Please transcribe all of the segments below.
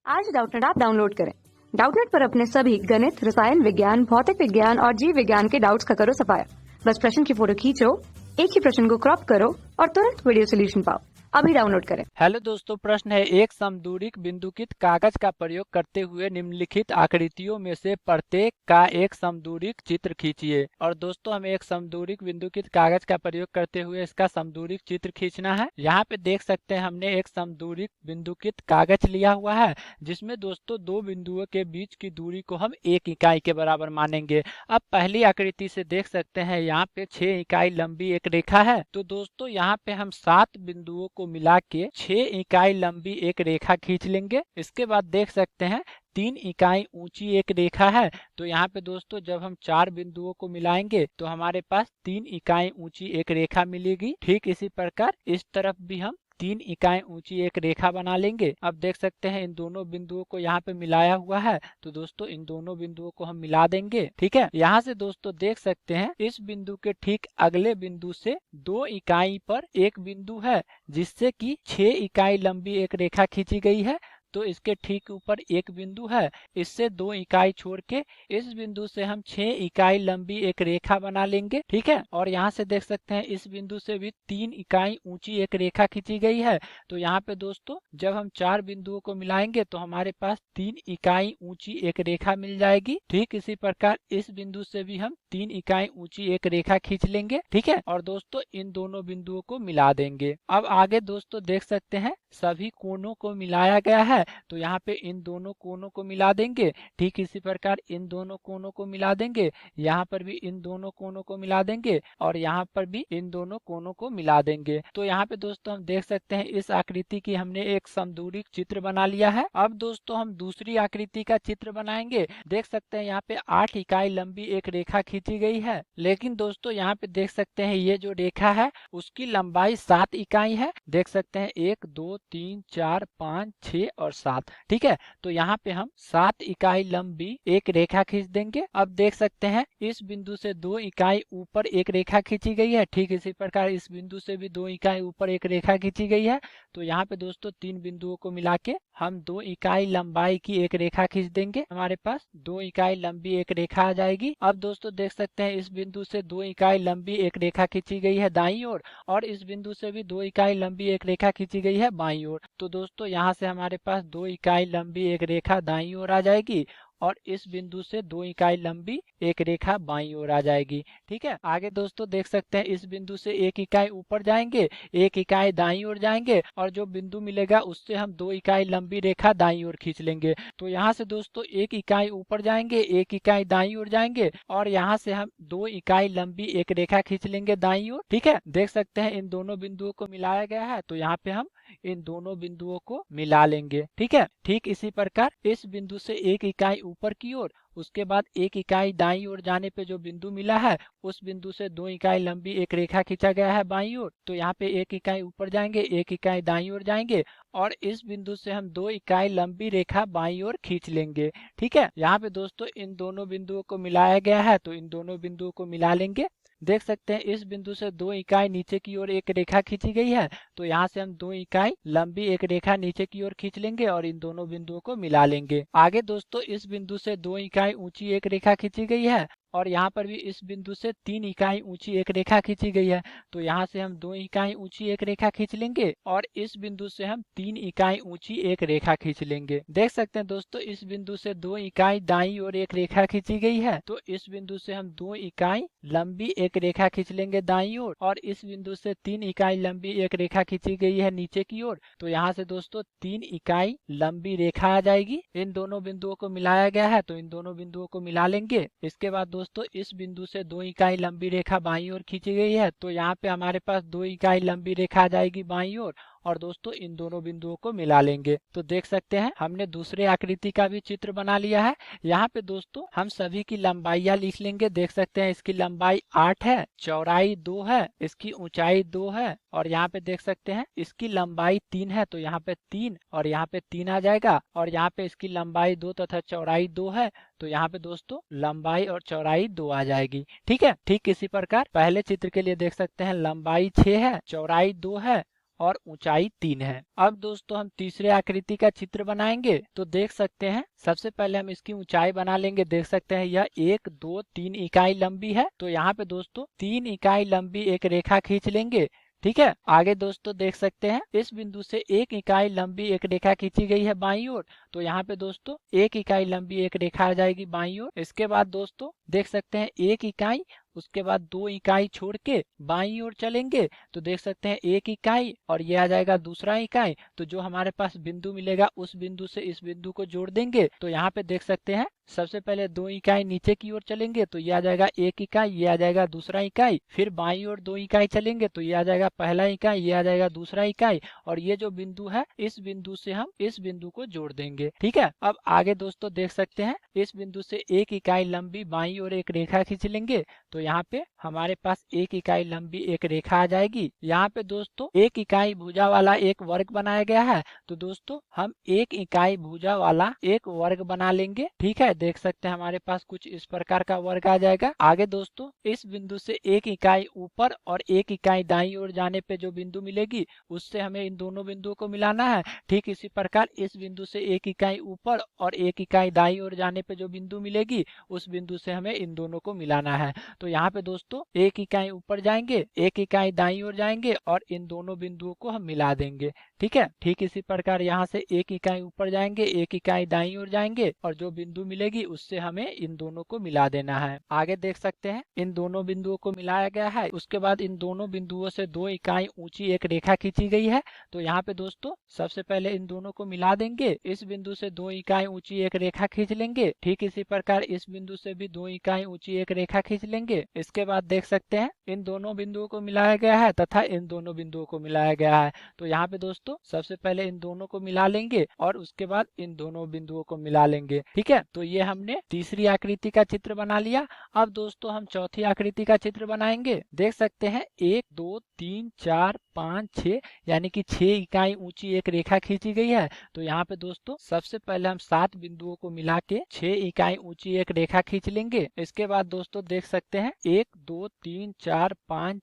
आज Doubtnut app download करें। Doubtnut पर अपने सभी गणित, रसायन विज्ञान, भौतिक विज्ञान और जीव विज्ञान के डाउट्स का करो सफाया। बस प्रश्न की फोटो खींचो, एक ही प्रश्न को क्रॉप करो और तुरंत वीडियो सोल्यूशन पाओ। अभी डाउनलोड करें। हेलो दोस्तों, प्रश्न है एक समदूरिक बिंदुकित कागज का प्रयोग करते हुए निम्नलिखित आकृतियों में से प्रत्येक का एक समदूरिक चित्र खींचिए। और दोस्तों हमें एक समदूरिक बिंदुकित कागज का प्रयोग करते हुए इसका समदूरिक चित्र खींचना है। यहाँ पे देख सकते हैं हमने एक समदूरिक बिंदुकित कागज लिया हुआ है जिसमें दोस्तों दो बिंदुओं के बीच की दूरी को हम 1 इकाई के बराबर मानेंगे। अब पहली आकृति से देख सकते हैं यहाँ पे 6 इकाई लंबी एक रेखा है। तो दोस्तों यहाँ पे हम 7 बिंदुओं को मिला के 6 इकाई लंबी एक रेखा खींच लेंगे। इसके बाद देख सकते हैं 3 इकाई ऊंची एक रेखा है। तो यहाँ पे दोस्तों जब हम 4 बिंदुओं को मिलाएंगे तो हमारे पास 3 इकाई ऊंची एक रेखा मिलेगी। ठीक इसी प्रकार इस तरफ भी हम 3 इकाई ऊंची एक रेखा बना लेंगे। अब देख सकते हैं इन दोनों बिंदुओं को यहाँ पे मिलाया हुआ है। तो दोस्तों इन दोनों बिंदुओं को हम मिला देंगे। ठीक है, यहाँ से दोस्तों देख सकते हैं इस बिंदु के ठीक अगले बिंदु से 2 इकाई पर एक बिंदु है जिससे कि 6 इकाई लंबी एक रेखा खींची गई है। तो इसके ठीक ऊपर एक बिंदु है, इससे 2 इकाई छोड़ के इस बिंदु से हम 6 इकाई लंबी एक रेखा बना लेंगे। ठीक है, और यहाँ से देख सकते हैं इस बिंदु से भी 3 इकाई ऊंची एक रेखा खींची गई है। तो यहाँ पे दोस्तों जब हम 4 बिंदुओं को मिलाएंगे तो हमारे पास 3 इकाई ऊंची एक रेखा मिल जाएगी। ठीक इसी प्रकार इस बिंदु से भी हम 3 इकाई ऊंची एक रेखा खींच लेंगे। ठीक है, और दोस्तों इन दोनों बिंदुओं को मिला देंगे। अब आगे दोस्तों देख सकते हैं सभी कोणों को मिलाया गया है। तो यहाँ पे इन दोनों कोणों को मिला देंगे। ठीक इसी प्रकार इन दोनों कोणों को मिला देंगे, यहाँ पर भी इन दोनों कोणों को मिला देंगे और यहाँ पर भी इन दोनों कोणों को मिला देंगे। तो यहाँ पे दोस्तों हम देख सकते हैं इस आकृति की हमने एक समदूरिक चित्र बना लिया है। अब दोस्तों हम दूसरी आकृति का चित्र बनाएंगे। देख सकते हैं यहाँ पे 8 इकाई लंबी एक रेखा खींची गई है, लेकिन दोस्तों यहाँ पे देख सकते हैं ये जो रेखा है उसकी लंबाई 7 इकाई है। देख सकते हैं 1 2 3 4 5 6 और 7। ठीक है, तो यहाँ पे हम 7 इकाई लंबी एक रेखा खींच देंगे। अब देख सकते हैं इस बिंदु से 2 इकाई ऊपर एक रेखा खींची गई है। ठीक इसी प्रकार इस बिंदु से भी 2 इकाई ऊपर एक रेखा खींची गई है। तो यहाँ पे दोस्तों 3 बिंदुओं को मिला के हम 2 इकाई लंबाई की एक रेखा खींच देंगे। हमारे पास 2 इकाई लंबी एक रेखा आ जाएगी। अब दोस्तों देख सकते हैं इस बिंदु से 2 इकाई लंबी एक रेखा खींची गई है दाईं ओर और इस बिंदु से भी 2 इकाई लंबी एक रेखा खींची गई है बाईं ओर। तो दोस्तों यहाँ से हमारे पास 2 इकाई लंबी एक रेखा दाईं ओर आ जाएगी और इस बिंदु से 2 इकाई लंबी एक रेखा बाईं ओर आ जाएगी। ठीक है, आगे दोस्तों देख सकते हैं इस बिंदु से 1 इकाई ऊपर जाएंगे, 1 इकाई दाईं ओर जाएंगे और जो बिंदु मिलेगा उससे हम 2 इकाई लंबी रेखा दाईं ओर खींच लेंगे। तो यहाँ से दोस्तों 1 इकाई ऊपर जाएंगे, 1 इकाई दाईं ओर जाएंगे और यहाँ से हम 2 इकाई लंबी एक रेखा खींच लेंगे दाईं ओर। ठीक है, देख सकते हैं इन दोनों बिंदुओं को मिलाया गया है। तो यहाँ पे हम इन दोनों बिंदुओं को मिला लेंगे। ठीक है, ठीक इसी प्रकार इस बिंदु से 1 इकाई ऊपर की ओर, उसके बाद 1 इकाई दाईं ओर जाने पे जो बिंदु मिला है उस बिंदु से 2 इकाई लंबी एक रेखा खींचा गया है बाईं ओर। तो यहाँ पे 1 इकाई ऊपर जाएंगे, 1 इकाई दाईं ओर जाएंगे और इस बिंदु से हम 2 इकाई लंबी रेखा बाईं ओर खींच लेंगे। ठीक है, यहाँ पे दोस्तों इन दोनों बिंदुओं को मिलाया गया है। तो इन दोनों बिंदुओं को मिला लेंगे। देख सकते हैं इस बिंदु से 2 इकाई नीचे की ओर एक रेखा खींची गई है। तो यहाँ से हम 2 इकाई लंबी एक रेखा नीचे की ओर खींच लेंगे और इन दोनों बिंदुओं को मिला लेंगे। आगे दोस्तों इस बिंदु से 2 इकाई ऊंची एक रेखा खींची गई है और यहाँ पर भी इस बिंदु से 3 इकाई ऊंची एक रेखा खींची गई है। तो यहाँ से हम 2 इकाई ऊंची एक रेखा खींच लेंगे और इस बिंदु से हम 3 इकाई ऊंची एक रेखा खींच लेंगे। देख सकते हैं दोस्तों इस बिंदु से 2 इकाई दाईं ओर एक रेखा खींची गई है। तो इस बिंदु से हम 2 इकाई लंबी एक रेखा खींच लेंगे दाईं ओर और इस बिंदु से 3 इकाई लंबी एक रेखा खींची गई है नीचे की ओर। तो यहाँ से दोस्तों 3 इकाई लंबी रेखा आ जाएगी। इन दोनों बिंदुओं को मिलाया गया है। तो इन दोनों बिंदुओं को मिला लेंगे। इसके बाद दोस्तों इस बिंदु से 2 इकाई लंबी रेखा बाईं ओर खींची गई है। तो यहाँ पे हमारे पास 2 इकाई लंबी रेखा आ जाएगी बाईं ओर और दोस्तों इन दोनों बिंदुओं को मिला लेंगे। तो देख सकते हैं हमने दूसरे आकृति का भी चित्र बना लिया है। यहाँ पे दोस्तों हम सभी की लंबाइयाँ लिख लेंगे। देख सकते हैं इसकी लंबाई 8 है, चौड़ाई 2 है, इसकी ऊंचाई 2 है और यहाँ पे देख सकते हैं इसकी लंबाई 3 है। तो यहाँ पे 3 और यहाँ पे 3 आ जाएगा और यहाँ पे इसकी लंबाई 2 तथा चौड़ाई 2 है। तो यहाँ पे दोस्तों लंबाई और चौड़ाई 2 आ जाएगी। ठीक है, ठीक इसी प्रकार पहले चित्र के लिए देख सकते हैं लंबाई 6 है, चौड़ाई 2 है और ऊंचाई 3 है। अब दोस्तों हम तीसरे आकृति का चित्र बनाएंगे। तो देख सकते हैं सबसे पहले हम इसकी ऊंचाई बना लेंगे। देख सकते हैं यह 1 2 3 इकाई लंबी है। तो यहाँ पे दोस्तों 3 इकाई लंबी एक रेखा खींच लेंगे। ठीक है, आगे दोस्तों देख सकते हैं इस बिंदु से 1 इकाई लंबी एक रेखा खींची गई है बाईं ओर। तो यहाँ पे दोस्तों 1 इकाई लंबी एक रेखा आ जाएगी बाईं ओर। इसके बाद दोस्तों देख सकते हैं 1 इकाई, उसके बाद 2 इकाई छोड़ के बाईं ओर चलेंगे तो देख सकते हैं 1 इकाई और ये आ जाएगा दूसरा इकाई। तो जो हमारे पास बिंदु मिलेगा उस बिंदु से इस बिंदु को जोड़ देंगे। तो यहाँ पे देख सकते हैं सबसे पहले 2 इकाई नीचे की ओर चलेंगे तो ये आ जाएगा 1 इकाई, ये आ जाएगा दूसरा इकाई। फिर बाईं ओर 2 इकाई चलेंगे तो ये आ जाएगा पहला इकाई, ये आ जाएगा दूसरा इकाई। और ये जो बिंदु है इस बिंदु से हम इस बिंदु को जोड़ देंगे। ठीक है, अब आगे दोस्तों देख सकते हैं इस बिंदु से 1 इकाई लंबी बाईं ओर एक रेखा खींच लेंगे। तो यहाँ पे हमारे पास 1 इकाई लंबी एक रेखा आ जाएगी। यहाँ पे दोस्तों 1 इकाई भुजा वाला एक वर्ग बनाया गया है। तो दोस्तों हम 1 इकाई भुजा वाला एक वर्ग बना लेंगे। ठीक है, देख सकते हैं हमारे पास कुछ इस प्रकार का वर्ग आ जाएगा। आगे दोस्तों इस बिंदु से 1 इकाई ऊपर और 1 इकाई दाईं ओर जाने पे जो बिंदु मिलेगी उससे हमें इन दोनों बिंदुओं को मिलाना है। ठीक इसी प्रकार इस बिंदु से 1 इकाई ऊपर और 1 इकाई दाईं ओर जाने पे जो बिंदु मिलेगी उस बिंदु से हमें इन दोनों को मिलाना है। तो यहाँ पे दोस्तों 1 इकाई ऊपर जाएंगे, 1 इकाई दाईं ओर जाएंगे और इन दोनों बिंदुओं को हम मिला देंगे। ठीक है, ठीक इसी प्रकार यहाँ से 1 इकाई ऊपर जाएंगे, 1 इकाई दाईं ओर जाएंगे और जो बिंदु मिलेगी उससे हमें इन दोनों को मिला देना है। आगे देख सकते हैं इन दोनों बिंदुओं को मिलाया गया है। उसके बाद इन दोनों बिंदुओं से 2 इकाई ऊंची एक रेखा खींची गई है। तो यहाँ पे दोस्तों सबसे पहले इन दोनों को मिला देंगे। इस बिंदु से 2 इकाई ऊंची एक रेखा खींच लेंगे। ठीक इसी प्रकार इस बिंदु से भी 2 इकाई ऊंची एक रेखा खींच लेंगे। इसके बाद देख सकते हैं इन दोनों बिंदुओं को मिलाया गया है तथा इन दोनों बिंदुओं को मिलाया गया है। तो यहाँ पे दोस्तों सबसे पहले इन दोनों को मिला लेंगे और उसके बाद इन दोनों बिंदुओं को मिला लेंगे। ठीक है, तो ये हमने तीसरी आकृति का चित्र बना लिया। अब दोस्तों हम चौथी आकृति का चित्र बनाएंगे। देख सकते हैं 1 2 3 4 5 6 यानी कि 6 इकाई ऊंची एक रेखा खींची गई है। तो यहाँ पे दोस्तों सबसे पहले हम 7 बिंदुओं को मिला के 6 इकाई ऊंची एक रेखा खींच लेंगे। इसके बाद दोस्तों देख सकते हैं 1 2 3 4 5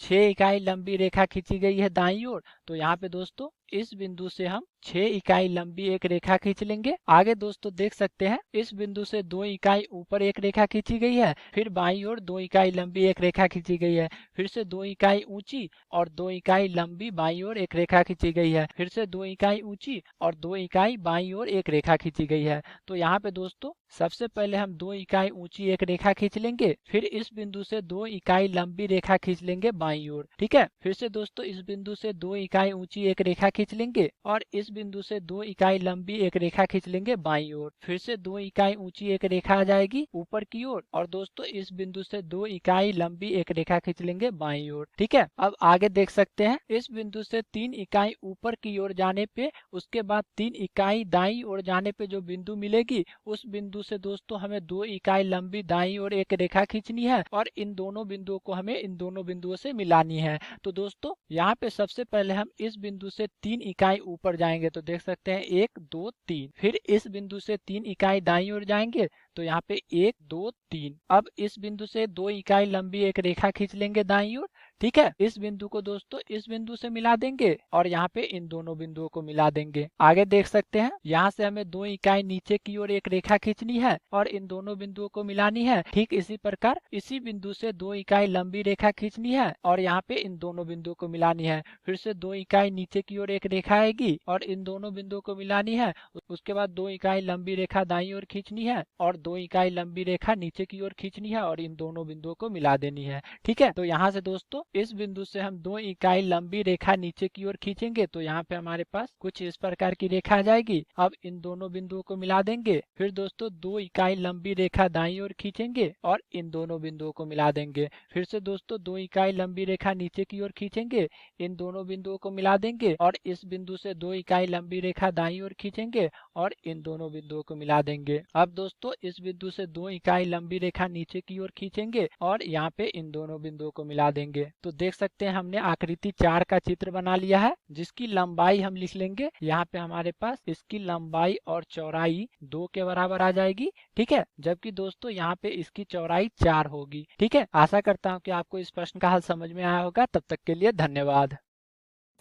6 इकाई लंबी रेखा खींची गई है दाईं ओर। तो यहाँ पे दोस्तों इस बिंदु से हम 6 इकाई लंबी एक रेखा खींच लेंगे। आगे दोस्तों देख सकते हैं इस बिंदु से 2 इकाई ऊपर एक रेखा खींची गई है। फिर बाईं ओर 2 इकाई लंबी एक रेखा खींची गई है। फिर से 2 इकाई ऊंची और 2 इकाई लंबी बाईं ओर एक रेखा खींची गई है। फिर से 2 इकाई ऊंची और 2 इकाई बाईं ओर एक रेखा खींची गई है। तो यहाँ पे दोस्तों सबसे पहले हम 2 इकाई ऊंची एक रेखा खींच लेंगे। फिर इस बिंदु से 2 इकाई लंबी रेखा खींच लेंगे बाईं ओर। ठीक है, फिर से दोस्तों इस बिंदु से 2 इकाई ऊंची एक रेखा खींच लेंगे और इस बिंदु से 2 इकाई लंबी एक रेखा खींच लेंगे बाईं ओर। फिर से 2 इकाई ऊंची एक रेखा आ जाएगी ऊपर की ओर और दोस्तों इस बिंदु से 2 इकाई लंबी एक रेखा खींच लेंगे बाईं ओर। ठीक है, अब आगे देख सकते हैं इस बिंदु से 3 इकाई ऊपर की ओर जाने पे उसके बाद 3 इकाई दाईं ओर जाने पे जो बिंदु मिलेगी उस बिंदु से दोस्तों हमें 2 इकाई लंबी दाईं ओर एक रेखा खींचनी है और इन दोनों बिंदुओं को हमें इन दोनों बिंदुओं से मिलानी है। तो दोस्तों यहाँ पे सबसे पहले हम इस बिंदु से 3 इकाई ऊपर जाएंगे। तो देख सकते हैं 1 2 3। फिर इस बिंदु से 3 इकाई दाईं ओर जाएंगे तो यहाँ पे 1 2 3। अब इस बिंदु से 2 इकाई लंबी एक रेखा खींच लेंगे दाईं ओर। ठीक है, इस बिंदु को दोस्तों इस बिंदु से मिला देंगे और यहाँ पे इन दोनों बिंदुओं को मिला देंगे। आगे देख सकते हैं यहाँ से हमें 2 इकाई नीचे की ओर एक रेखा खींचनी है और इन दोनों बिंदुओं को मिलानी है। ठीक इसी प्रकार इसी बिंदु से 2 इकाई लंबी रेखा खींचनी है और यहाँ पे इन दोनों बिंदुओं को मिलानी है। फिर से 2 इकाई नीचे की ओर एक रेखा आएगी और इन दोनों बिंदुओं को मिलानी है। उसके बाद 2 इकाई लंबी रेखा दाईं ओर खींचनी है और 2 इकाई लंबी रेखा नीचे की ओर खींचनी है और इन दोनों बिंदुओं को मिला देनी है। ठीक है, तो यहाँ से दोस्तों इस बिंदु से हम 2 इकाई लंबी रेखा नीचे की ओर खींचेंगे तो यहाँ पे हमारे पास कुछ इस प्रकार की रेखा आ जाएगी। अब इन दोनों बिंदुओं को मिला देंगे। फिर दोस्तों 2 इकाई लंबी रेखा दाईं ओर खींचेंगे और इन दोनों बिंदुओं को मिला देंगे। फिर से दोस्तों 2 इकाई लंबी रेखा नीचे की ओर खींचेंगे, इन दोनों बिंदुओं को मिला देंगे और इस बिंदु से 2 इकाई लंबी रेखा दाईं ओर खींचेंगे और इन दोनों बिंदुओं को मिला देंगे। अब दोस्तों इस बिंदु से 2 इकाई लंबी रेखा नीचे की ओर खींचेंगे और यहाँ पे इन दोनों बिंदुओं को मिला देंगे। तो देख सकते हैं हमने आकृति 4 का चित्र बना लिया है जिसकी लंबाई हम लिख लेंगे। यहाँ पे हमारे पास इसकी लंबाई और चौड़ाई 2 के बराबर आ जाएगी। ठीक है, जबकि दोस्तों यहाँ पे इसकी चौड़ाई 4 होगी। ठीक है, आशा करता हूँ कि आपको इस प्रश्न का हल समझ में आया होगा। तब तक के लिए धन्यवाद।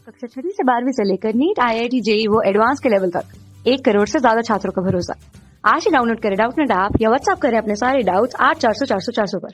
कक्षा 6वीं से 12वीं से लेकर नीट, IIT, JEE वो एडवांस के लेवल तक 1 करोड़ से ज्यादा छात्रों का भरोसा। आज ही डाउनलोड करें डाउटनेट ऐप या व्हाट्सएप करें अपने सारे डाउट्स 8400 400 400 पर।